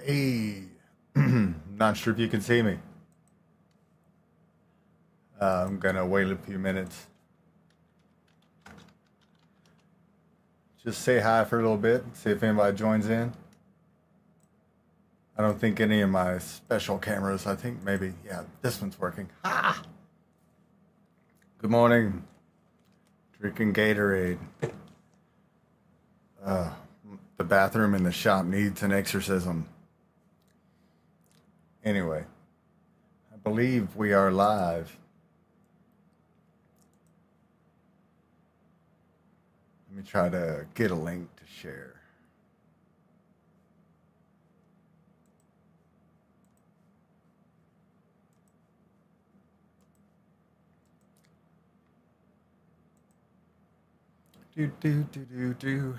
Hey, not sure if you can see me. I'm gonna wait a few minutes. Just say hi for a little bit, see if anybody joins in. I don't think any of my special cameras, I think maybe, yeah, this one's working. Ah! Good morning. Drinking Gatorade. Uh, the bathroom in the shop needs an exorcism. Anyway, I believe we are live. Let me try to get a link to share.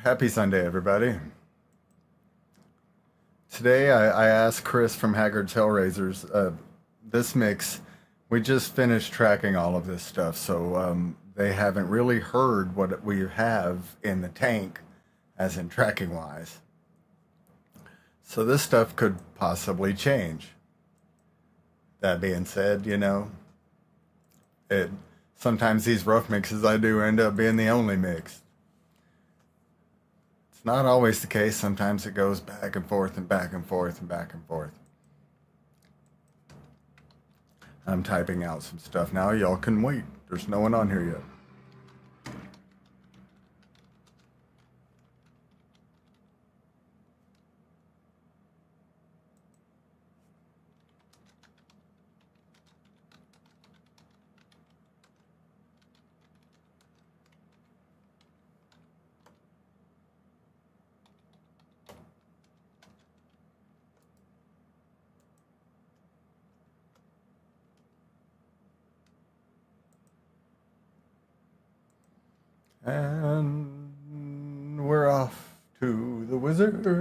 Happy Sunday, everybody. Today, I asked Chris from HAGGARDZ HELLRAZERZ, this mix, we just finished tracking all of this stuff, so they haven't really heard what we have in the tank, as in tracking wise. So this stuff could possibly change. That being said, it sometimes these rough mixes I do end up being the only mix. It's not always the case. Sometimes it goes back and forth and back and forth and back and forth. I'm typing out some stuff now. Y'all can wait. There's no one on here yet. And we're off to the wizard. See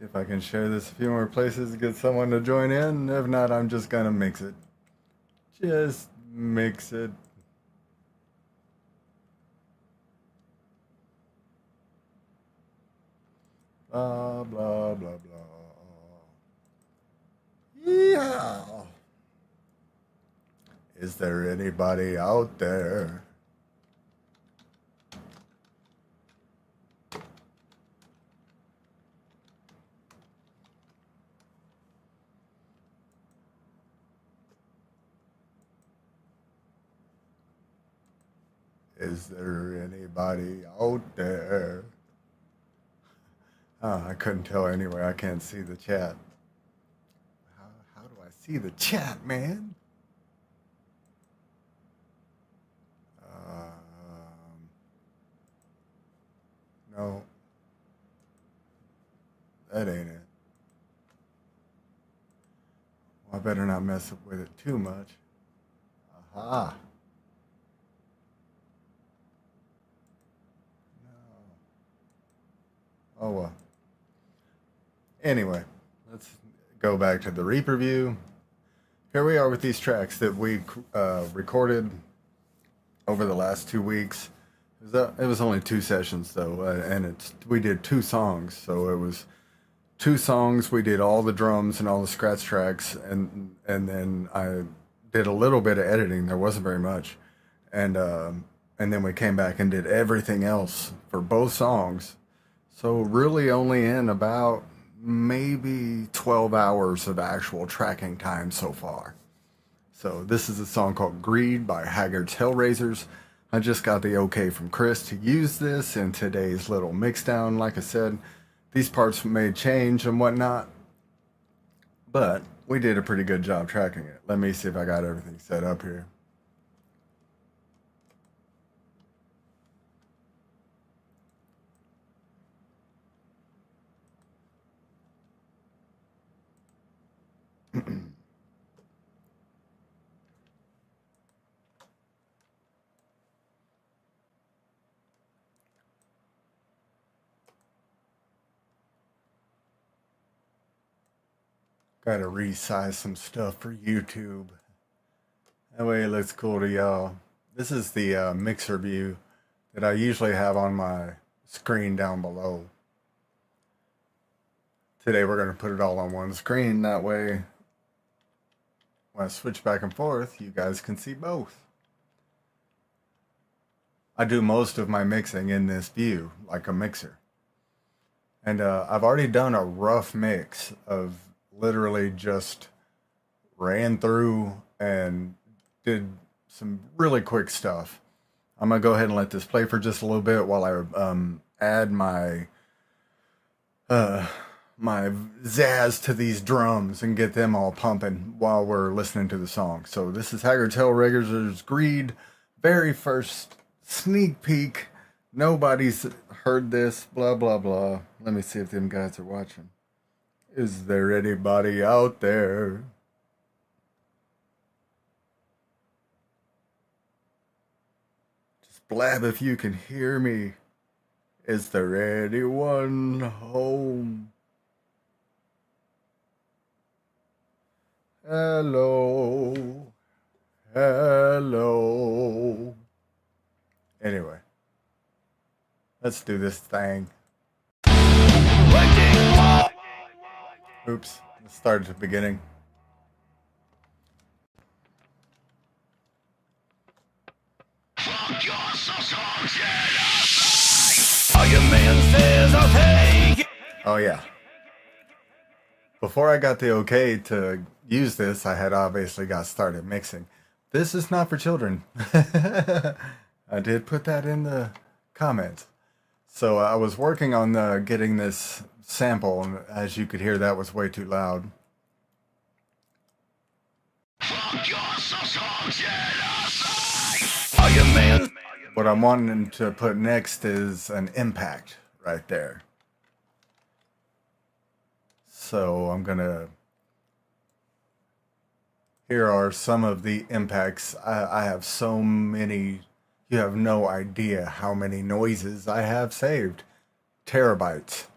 if I can share this a few more places to get someone to join in. If not, I'm just gonna mix it. Just mix it. Blah, blah, blah, blah. Yeah. Is there anybody out there? Is there anybody out there? Oh, I couldn't tell anyway. I can't see the chat. How do I see the chat, man? No. That ain't it. Well, I better not mess up with it too much. Aha. No. Oh well. Anyway, let's go back to the Reaper view. Here we are with these tracks that we recorded over the last 2 weeks. It was only 2 sessions though, and we did 2 songs, so it was 2 songs. We did all the drums and all the scratch tracks, and then I did a little bit of editing. There wasn't very much, and then we came back and did everything else for both songs. So really, only in about maybe 12 hours of actual tracking time so far. So this is a song called Greed by HAGGARDZ HELLRAZERZ. I just got the okay from Chris to use this in today's little mixdown. Like I said, these parts may change and whatnot, but we did a pretty good job tracking it. Let me see if I got everything set up here. Got to resize some stuff for YouTube. That way it looks cool to y'all. This is the mixer view that I usually have on my screen down below. Today we're going to put it all on one screen. That way, when I switch back and forth, you guys can see both. I do most of my mixing in this view, like a mixer. And I've already done a rough mix of literally just ran through and did some really quick stuff. I'm going to go ahead and let this play for just a little bit while I add my my zazz to these drums and get them all pumping while we're listening to the song. So this is HAGGARDZ HELLRAZERZ Greed, very first sneak peek. Nobody's heard this, blah, blah, blah. Let me see if them guys are watching. Is there anybody out there? Just blab if you can hear me. Is there anyone home? Hello. Hello. Anyway, let's do this thing. Oops, let's start at the beginning. Oh yeah. Before I got the okay to use this, I had obviously got started mixing. This is not for children. I did put that in the comments. So I was working on getting this sample, and as you could hear, that was way too loud. What I'm wanting to put next is an impact right there. So I'm gonna, here are some of the impacts. I have so many, you have no idea how many noises I have saved. Terabytes.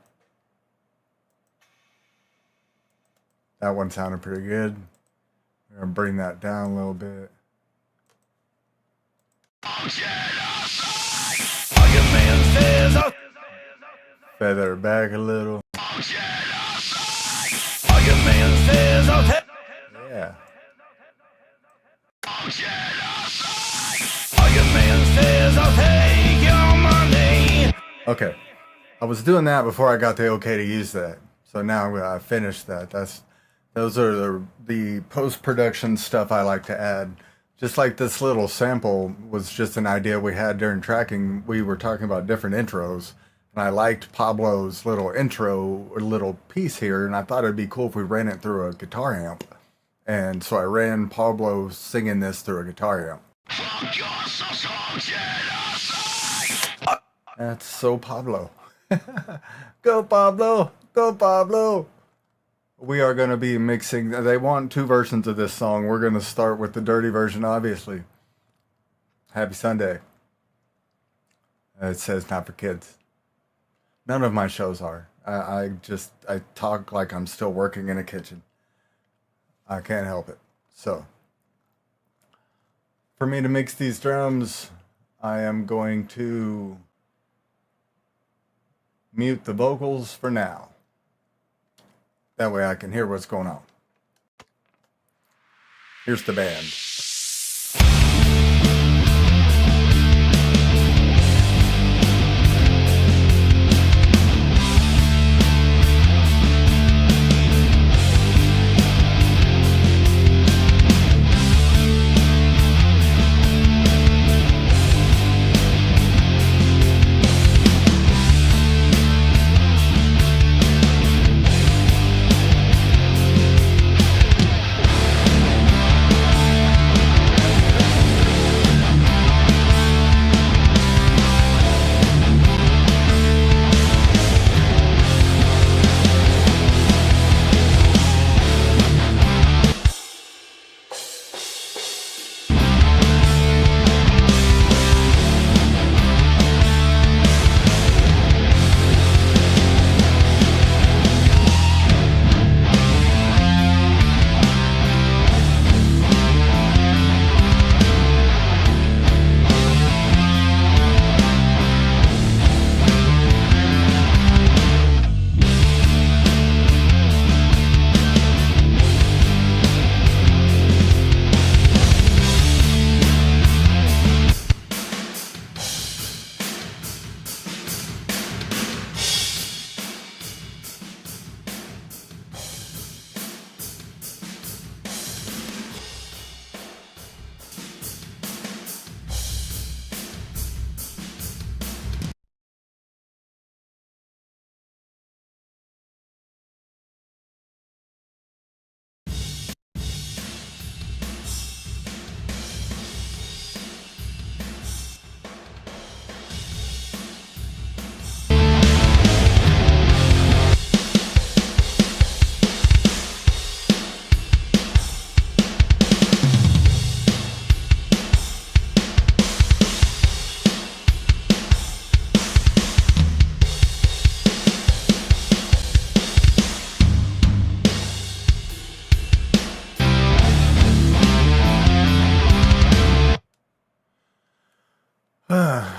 That one sounded pretty good. We're gonna bring that down a little bit. Feather it back a little. Yeah. Okay. I was doing that before I got the okay to use that. So now I finished that. Those are the post-production stuff I like to add. Just like this little sample was just an idea we had during tracking. We were talking about different intros. And I liked Pablo's little intro, or little piece here, and I thought it'd be cool if we ran it through a guitar amp. And so I ran Pablo singing this through a guitar amp. That's so Pablo. Go Pablo! Go Pablo! We are going to be mixing, they want two versions of this song. We're going to start with the dirty version, obviously. Happy Sunday. It says not for kids. None of my shows are. I talk like I'm still working in a kitchen. I can't help it. So, for me to mix these drums, I am going to mute the vocals for now. That way I can hear what's going on. Here's the band.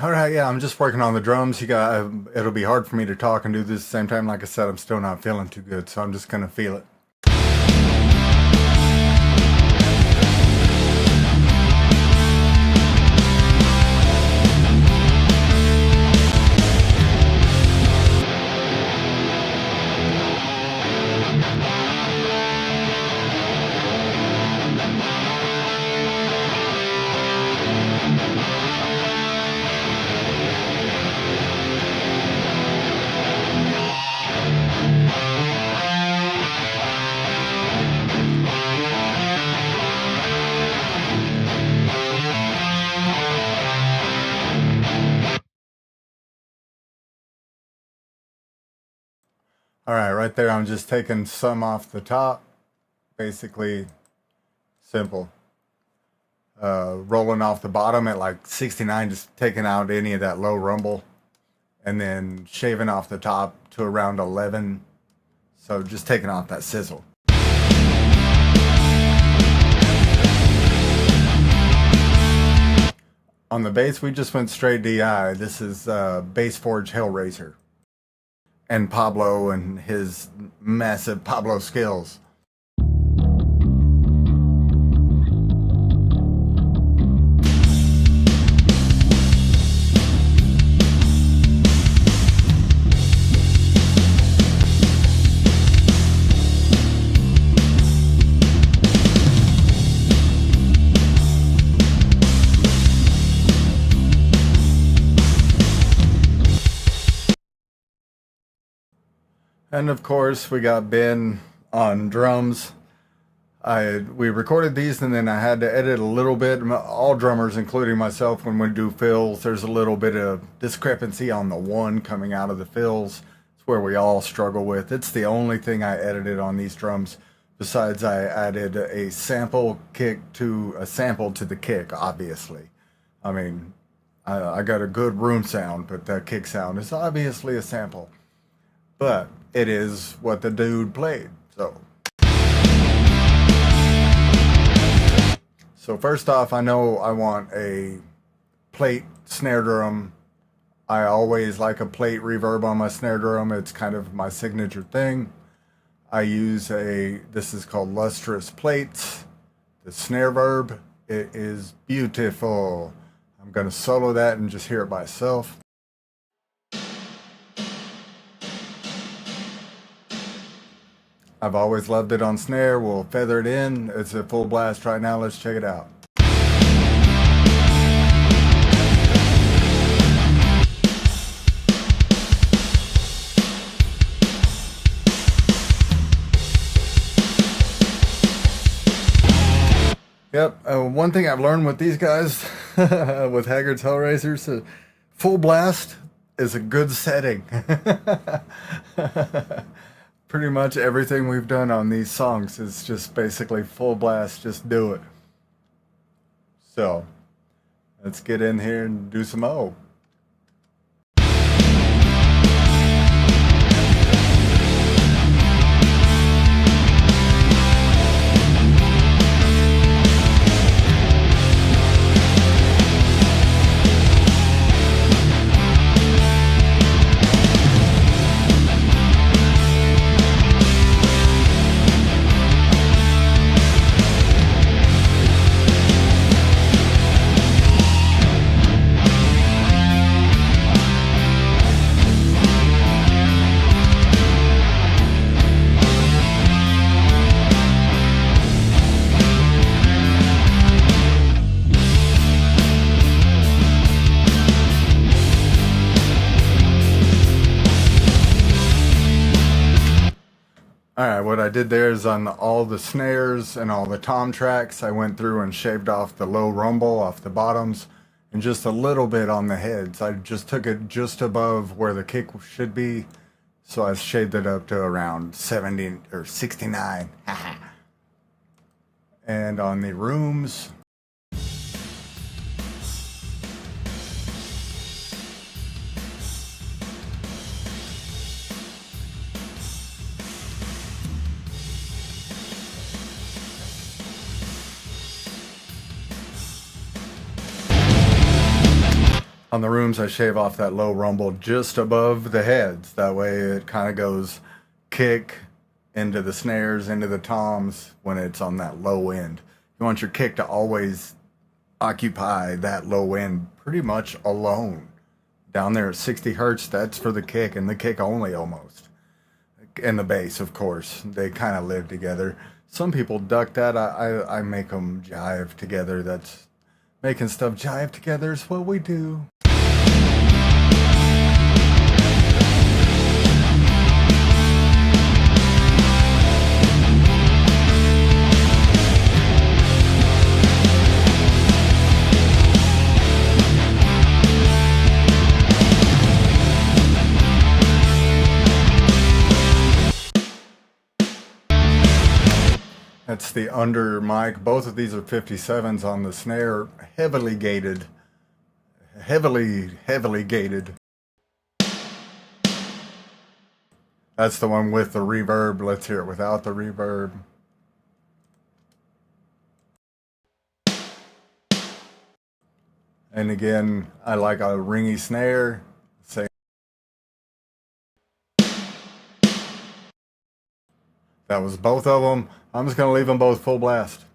All right, yeah, I'm just working on the drums. It'll be hard for me to talk and do this at the same time. Like I said, I'm still not feeling too good, so I'm just gonna feel it. All right, right there, I'm just taking some off the top. Basically, simple. Rolling off the bottom at like 69, just taking out any of that low rumble. And then shaving off the top to around 11. So just taking off that sizzle. On the bass, we just went straight DI. This is Bass Forge Hellraiser. And Pablo and his massive Pablo skills. And of course, we got Ben on drums. We recorded these, and then I had to edit a little bit. All drummers, including myself, when we do fills, there's a little bit of discrepancy on the one coming out of the fills. It's where we all struggle with. It's the only thing I edited on these drums. Besides, I added a sample to the kick, obviously. I mean, I got a good room sound, but that kick sound is obviously a sample. But it is what the dude played, so. So first off, I know I want a plate snare drum. I always like a plate reverb on my snare drum. It's kind of my signature thing. I use this is called Lustrous Plates, the snare verb. It is beautiful. I'm gonna solo that and just hear it by itself. I've always loved it on snare. We'll feather it in. It's a full blast right now. Let's check it out. Yep, one thing I've learned with these guys, with HAGGARDZ HELLRAZERZ, full blast is a good setting. Pretty much everything we've done on these songs is just basically full blast, just do it. So, let's get in here and do some O. Alright, what I did there is on all the snares and all the tom tracks, I went through and shaved off the low rumble off the bottoms and just a little bit on the heads. I just took it just above where the kick should be, so I shaved it up to around 70 or 69. And on the rooms, On the rooms, I shave off that low rumble just above the heads. That way it kind of goes kick into the snares, into the toms when it's on that low end. You want your kick to always occupy that low end pretty much alone. Down there at 60 hertz, that's for the kick, and the kick only almost. And the bass, of course. They kind of live together. Some people duck that. I make them jive together. That's making stuff jive together is what we do. That's the under mic. Both of these are 57s on the snare, heavily gated. Heavily gated. That's the one with the reverb. Let's hear it without the reverb. And again, I like a ringy snare. Same. That was both of them. I'm just going to leave them both full blast.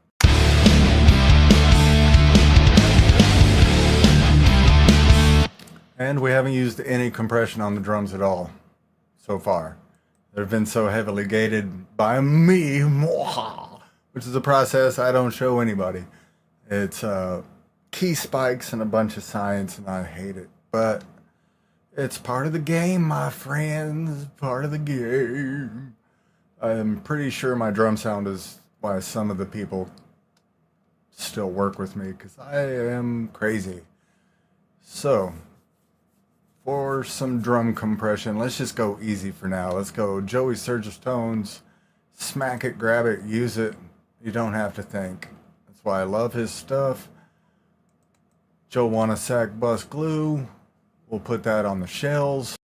And we haven't used any compression on the drums at all so far. They've been so heavily gated by me, which is a process I don't show anybody. It's key spikes and a bunch of science, and I hate it. But it's part of the game, my friends. Part of the game. I'm pretty sure my drum sound is why some of the people still work with me, because I am crazy. So, for some drum compression, let's just go easy for now. Let's go Joey Sturgis tones. Smack it, grab it, use it. You don't have to think. That's why I love his stuff. Joe Wanna-Sack Bus Glue. We'll put that on the shells.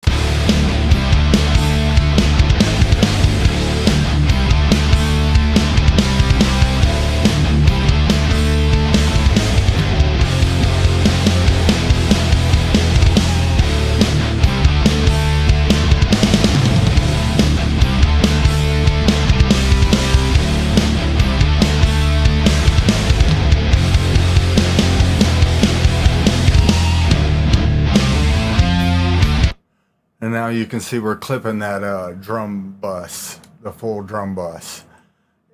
And now you can see we're clipping that drum bus, the full drum bus.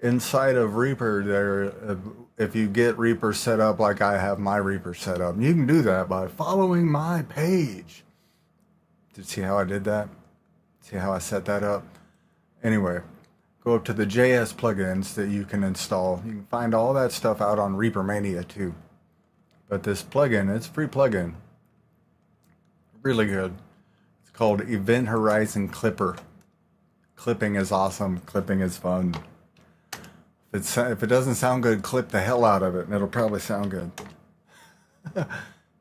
Inside of Reaper, there, if you get Reaper set up like I have my Reaper set up, you can do that by following my page. Did you see how I did that? See how I set that up? Anyway, go up to the JS plugins that you can install. You can find all that stuff out on Reaper Mania too. But this plugin, it's a free plugin. Really good. Called Event Horizon Clipper. Clipping is awesome. Clipping is fun. If it doesn't sound good, clip the hell out of it, and it'll probably sound good.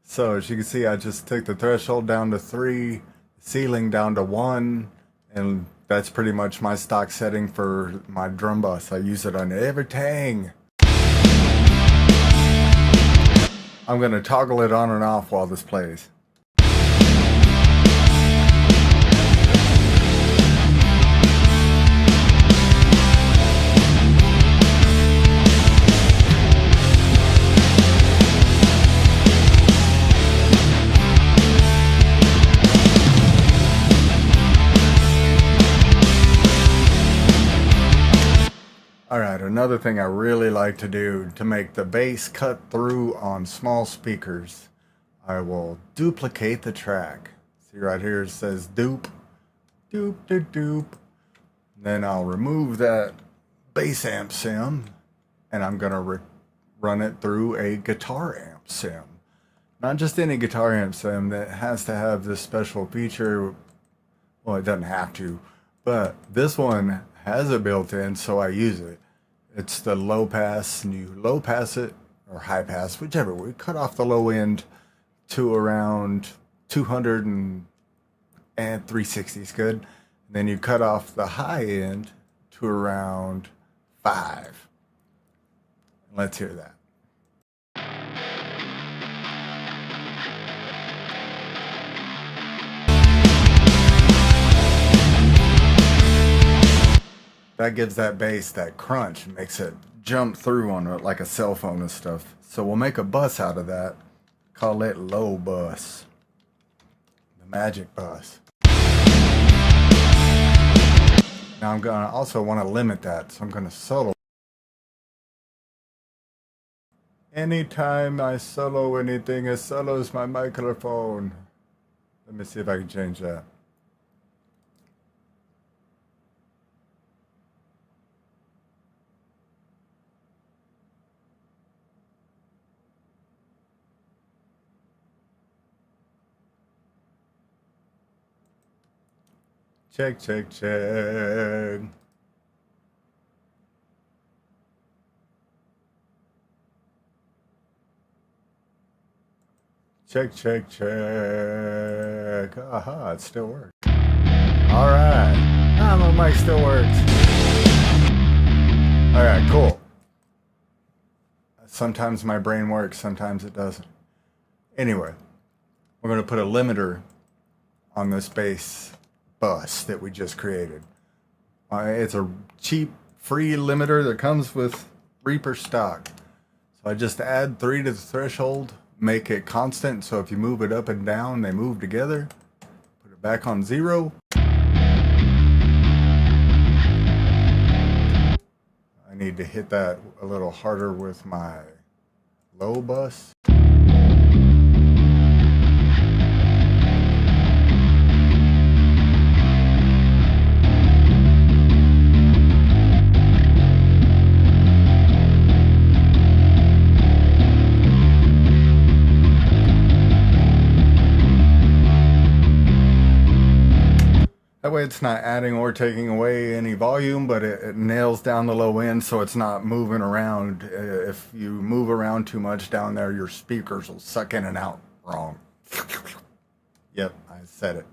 So as you can see, I just took the threshold down to 3, ceiling down to 1, and that's pretty much my stock setting for my drum bus. I use it on everything. I'm gonna toggle it on and off while this plays. Alright, another thing I really like to do to make the bass cut through on small speakers, I will duplicate the track. See right here it says dupe, dupe, dupe, dupe. Then I'll remove that bass amp sim, and I'm going to run it through a guitar amp sim. Not just any guitar amp sim that has to have this special feature. Well, it doesn't have to, but this one has it built in, so I use it. It's the low pass, and you low pass it, or high pass, whichever. We cut off the low end to around 200 and 360 is good. And then you cut off the high end to around 5. Let's hear that. that gives that bass that crunch, makes it jump through on it like a cell phone and stuff. So we'll make a bus out of that. Call it low bus. The magic bus. Now I'm gonna also want to limit that, so I'm gonna solo. Anytime I solo anything, it solos my microphone. Let me see if I can change that. Check, check, check. Check, check, check. Aha, it still works. All right. Ah, my mic still works. All right, cool. Sometimes my brain works, sometimes it doesn't. Anyway, we're going to put a limiter on this bass bus that we just created. It's a cheap, free limiter that comes with Reaper stock. So I just add 3 to the threshold, make it constant, so if you move it up and down, they move together. Put it back on 0. I need to hit that a little harder with my low bus. That way it's not adding or taking away any volume, but it nails down the low end so it's not moving around. If you move around too much down there, your speakers will suck in and out wrong. Yep, I said it.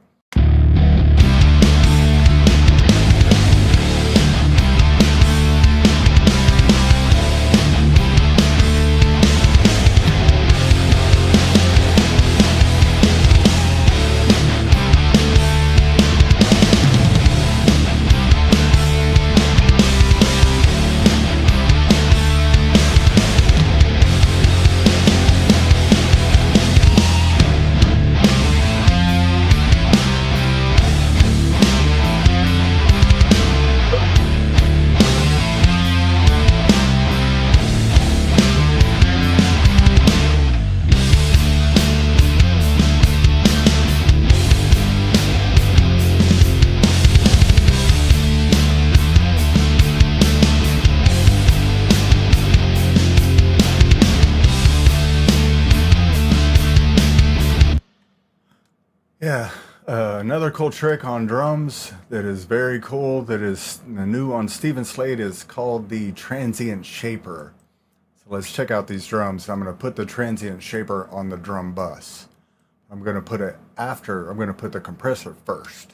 Yeah, another cool trick on drums that is very cool, that is new on Steven Slade, is called the transient shaper. So let's check out these drums. I'm going to put the transient shaper on the drum bus. I'm going to put it after, I'm going to put the compressor first.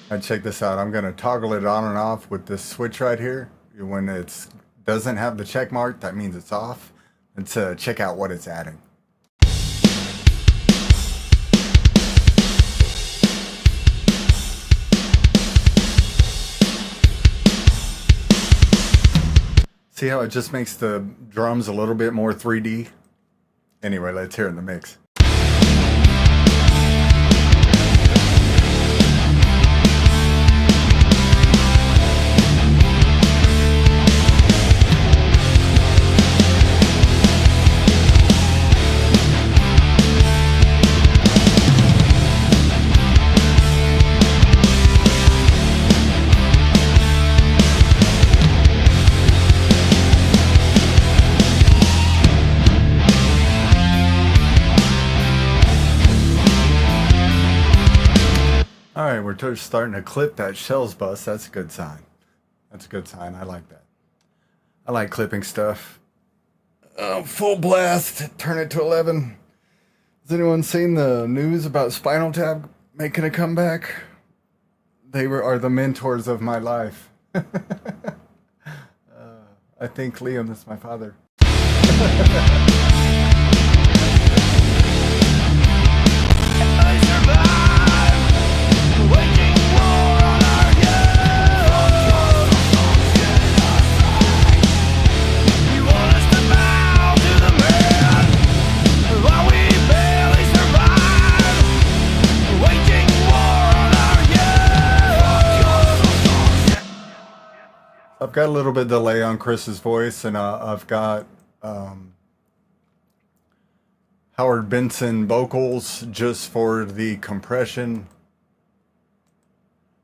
And check this out. I'm going to toggle it on and off with this switch right here. When it doesn't have the check mark, that means it's off. Let's check out what it's adding. See how it just makes the drums a little bit more 3D? Anyway, let's hear it in the mix. All right, we're just starting to clip that shells bus. That's a good sign. That's a good sign. I like that. I like clipping stuff. Full blast. Turn it to 11. Has anyone seen the news about Spinal Tap making a comeback? They are the mentors of my life. I think Liam is my father. I've got a little bit of delay on Chris's voice, and I've got Howard Benson vocals just for the compression.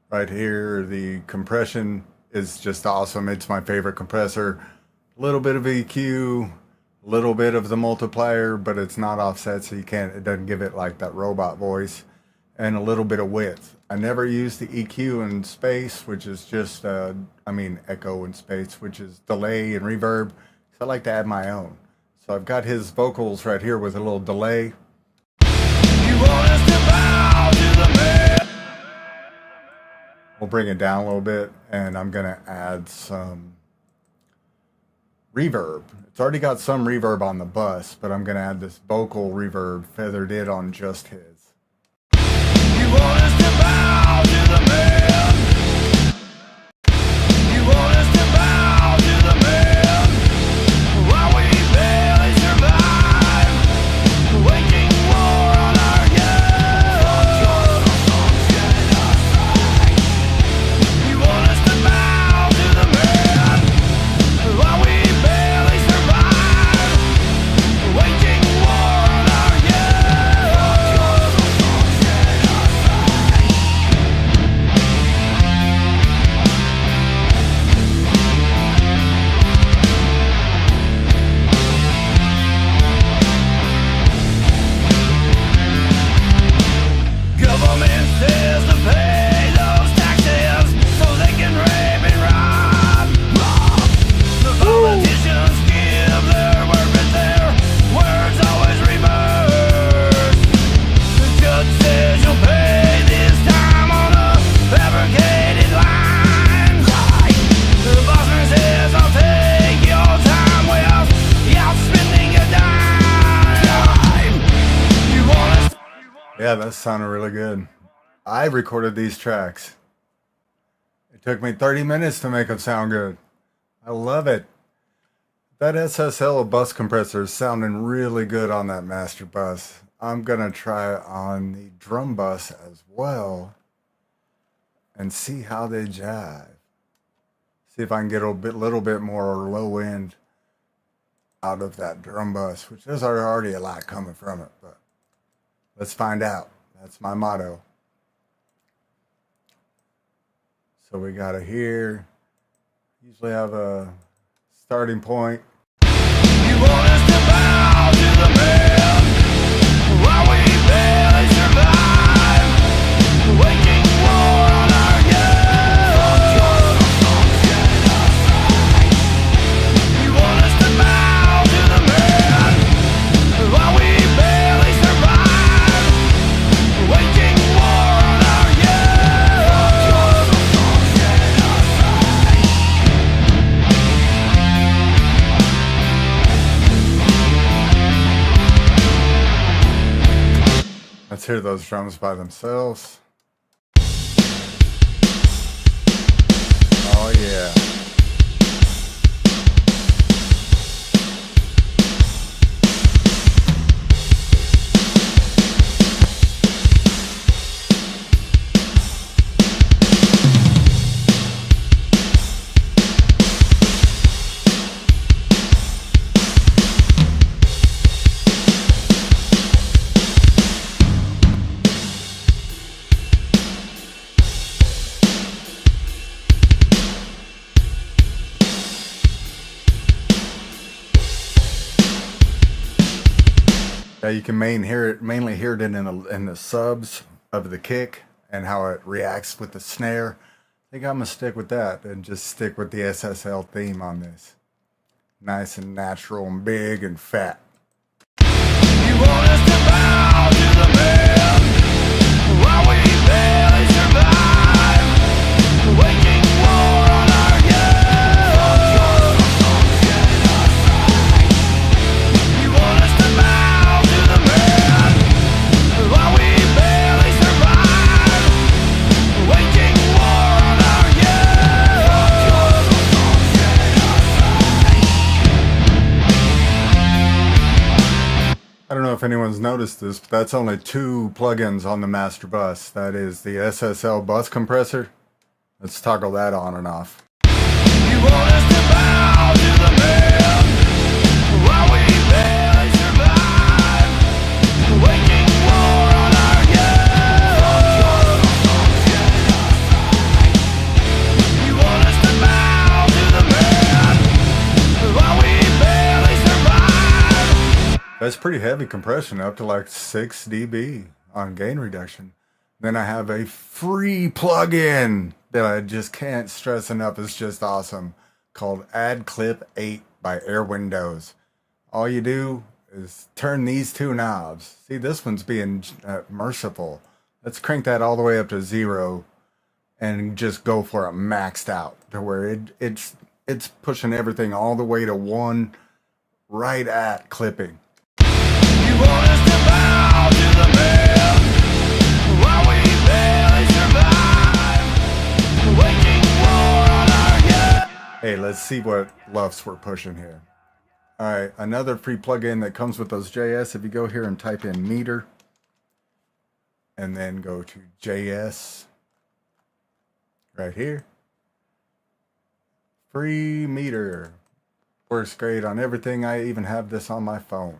Right here, the compression is just awesome. It's my favorite compressor. A little bit of EQ, a little bit of the multiplier, but it's not offset, so it doesn't give it like that robot voice, and a little bit of width. I never use the EQ in space, which is just, echo in space, which is delay and reverb. So I like to add my own. So I've got his vocals right here with a little delay. You want us to bow to the man. We'll bring it down a little bit, and I'm going to add some reverb. It's already got some reverb on the bus, but I'm going to add this vocal reverb feathered in on just his. You want us to bow to the man. You want us to bow to the man. While we barely survive, waging war on our young. You want us to bow to the man. While we barely survive, waging war on our young. Government says to pay those taxes so they can rape and rob. The politicians give their word, but their words always reverse. The judge says you'll pay this time on a fabricated line. The bossman says I'll take your time without spending a dime. You want us? Yeah, that sounded really good. I recorded these tracks. It took me 30 minutes to make them sound good. I love it. That SSL bus compressor is sounding really good on that master bus. I'm going to try it on the drum bus as well and see how they jive. See if I can get a little bit more low end out of that drum bus, which there's already a lot coming from it, but let's find out. That's my motto. So we got it here. Usually have a starting point. You want us to bow to the man while we barely survive, waging war on our young. You want us to bow to the man while we barely survive, waging war on our young. Let's hear those drums by themselves. Oh yeah. Yeah, you can mainly hear it in the subs of the kick and how it reacts with the snare. I think I'm gonna stick with that and just stick with the SSL theme on this. Nice and natural and big and fat. You want us to bow I don't know if anyone's noticed this, but that's only 2 plugins on the master bus. That is the SSL bus compressor. Let's toggle that on and off. You want us to bow to the man while we barely survive, waging war on our youth. You want us to bow to the man while we barely survive. That's pretty heavy compression, up to like 6 dB on gain reduction. Then I have a free plugin that I just can't stress enough. It's just awesome, called Add Clip 8 by Air Windows. All you do is turn these 2 knobs. See, this one's being merciful. Let's crank that all the way up to 0 and just go for it maxed out to where it's pushing everything all the way to 1 right at clipping. You want us to bow to the man while we barely survive, waging war on our youth. Hey, let's see what LUFS we're pushing here. Alright, another free plugin that comes with those JS. If you go here and type in meter, and then go to JS, right here. Free meter. Works great on everything. I even have this on my phone.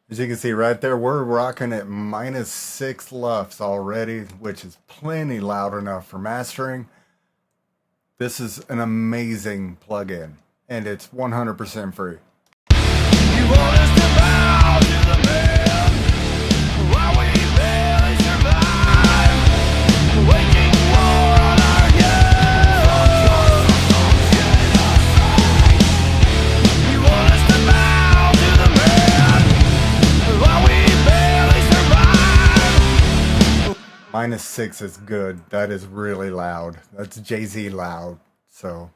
As you can see right there, we're rocking at -6 LUFS already, which is plenty loud enough for mastering. This is an amazing plugin, and it's 100% free. You want us to bow to the man while we barely survive, waging war on our youth. You want us to bow to the man while we barely survive. -6 is good. That is really loud. That's Jay-Z loud. So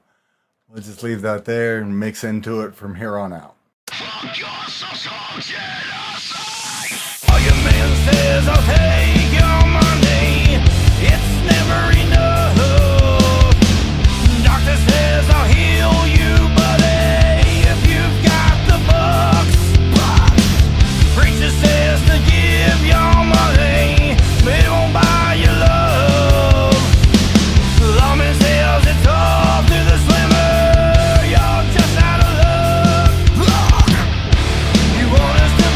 we'll just leave that there and mix into it from here on out. Fuck your social genocide. All your man says I'll take your money. It's never enough. Doctor says I'll heal you, buddy, if you've got the bucks. Preacher says to give your money, but it won't buy your love. Lawman says it's up to the slimmer. You're just out of luck. You want us to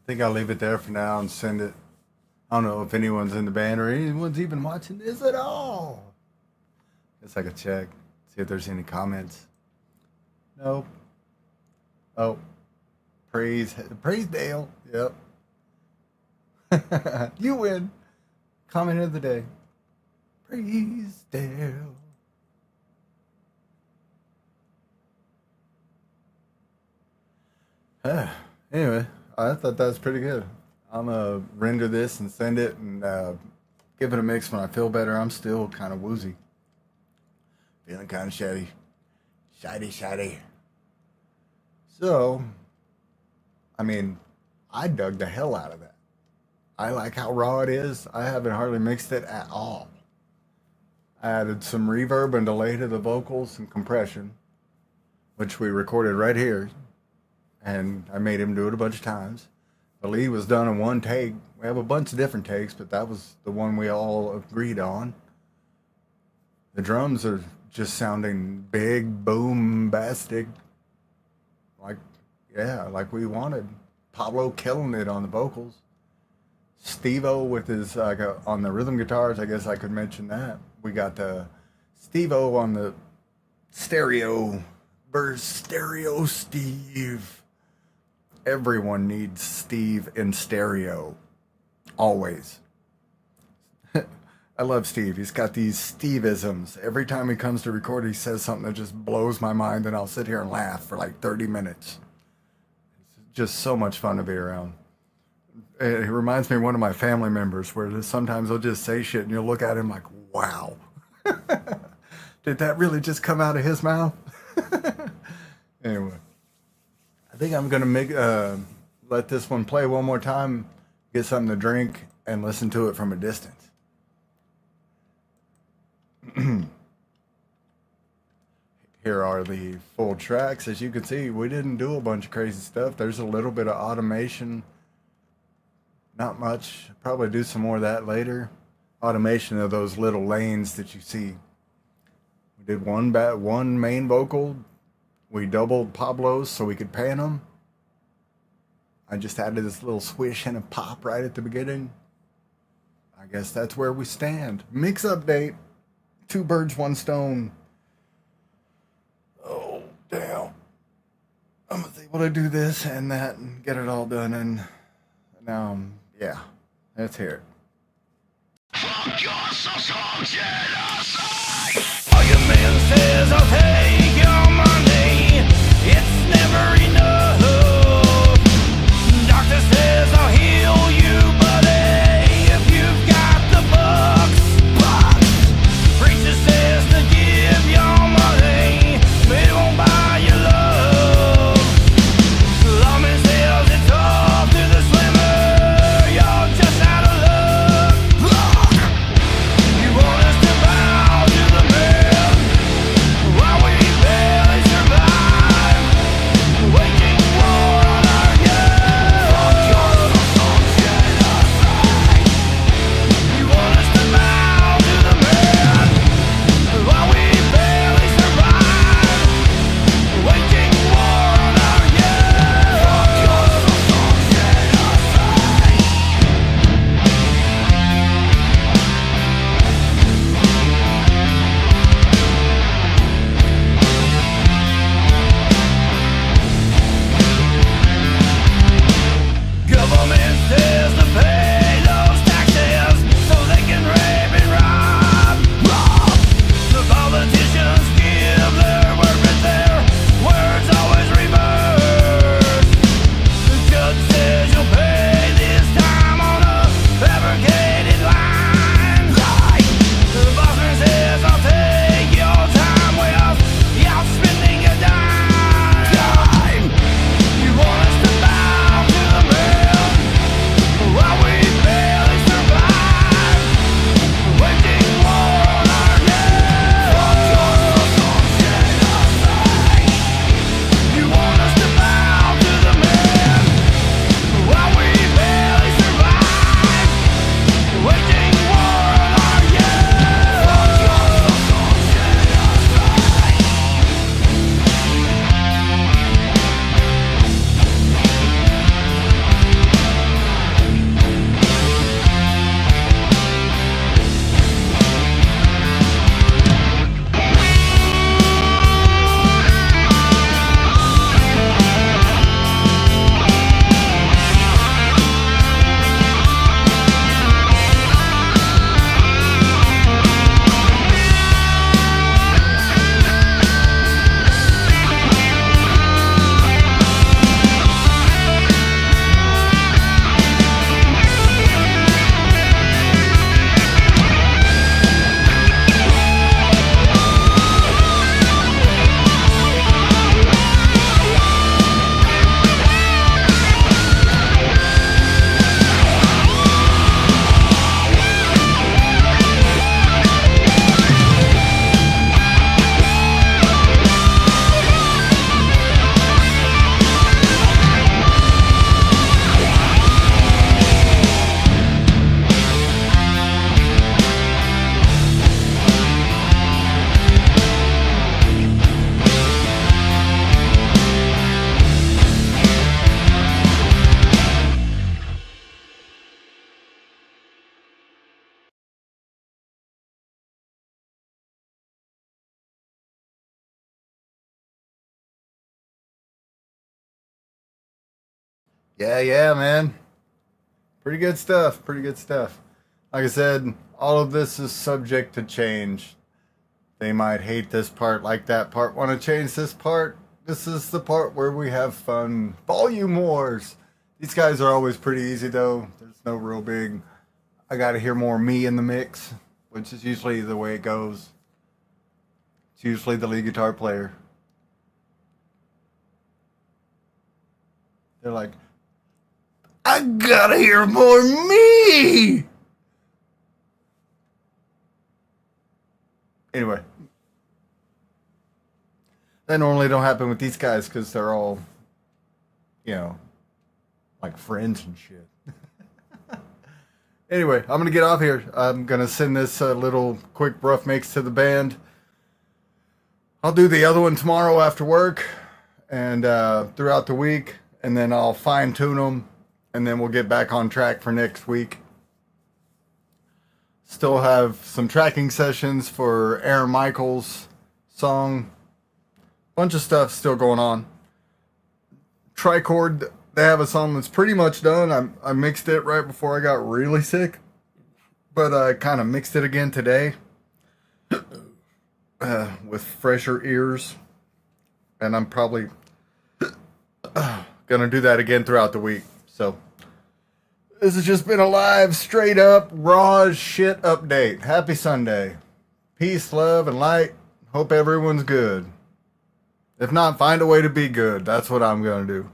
think I'll leave it there for now and send it. I don't know if anyone's in the band or anyone's even watching this at all. Guess I could check, see if there's any comments. Nope. Oh, praise Dale. Yep. You win. Comment of the day. Praise Dale. Anyway, I thought that was pretty good. I'm going to render this and send it and give it a mix when I feel better. I'm still kind of woozy. Feeling kind of shady. Shady. So, I mean, I dug the hell out of that. I like how raw it is. I haven't hardly mixed it at all. I added some reverb and delay to the vocals and compression, which we recorded right here. And I made him do it a bunch of times. The lead was done in one take. We have a bunch of different takes, but that was the one we all agreed on. The drums are just sounding big, boom-bastic. Like we wanted. Pablo killing it on the vocals. Steve-O with his, on the rhythm guitars, I guess I could mention that. We got the Steve-O on the stereo verse, stereo Steve. Everyone needs Steve in stereo. Always. I love Steve. He's got these Steve-isms. Every time he comes to record, he says something that just blows my mind, and I'll sit here and laugh for like 30 minutes. It's just so much fun to be around. It reminds me of one of my family members where sometimes they'll just say shit and you'll look at him like, wow. Did that really just come out of his mouth? Anyway, I think I'm going to let this one play one more time, get something to drink, and listen to it from a distance. Here are the full tracks. As you can see, we didn't do a bunch of crazy stuff. There's a little bit of automation. Not much. Probably do some more of that later. Automation of those little lanes that you see. We did one main vocal. We doubled Pablo's so we could pan them. I just added this little swish and a pop right at the beginning. I guess that's where we stand. Mix update. 2 birds, 1 stone. Oh, damn. I'm able to do this and that and get it all done. And now, yeah, let's hear it. Fuck your social genocide. All your man says I'll take your money. It's never enough. Doctor says I'll heal you, buddy, if you've got the bucks. Preacher says to give your money, but it won't buy your love. Lawman says it's tough to the swimmer. You're just out of luck. You want us to buy Yeah, man. Pretty good stuff. Pretty good stuff. Like I said, all of this is subject to change. They might hate this part, like that part, want to change this part. This is the part where we have fun. Volume wars. These guys are always pretty easy, though. There's no real big, I got to hear more me in the mix, which is usually the way it goes. It's usually the lead guitar player. They're like, I gotta hear more me! Anyway. That normally don't happen with these guys because they're all, you know, like friends and shit. Anyway, I'm going to get off here. I'm going to send this little quick rough mix to the band. I'll do the other one tomorrow after work and throughout the week. And then I'll fine tune them. And then we'll get back on track for next week. Still have some tracking sessions for Aaron Michaels' song. Bunch of stuff still going on. Trichord, they have a song that's pretty much done. I mixed it right before I got really sick. But I kind of mixed it again today. With fresher ears. And I'm probably going to do that again throughout the week. So, this has just been a live, straight up, raw as shit update. Happy Sunday. Peace, love, and light. Hope everyone's good. If not, find a way to be good. That's what I'm going to do.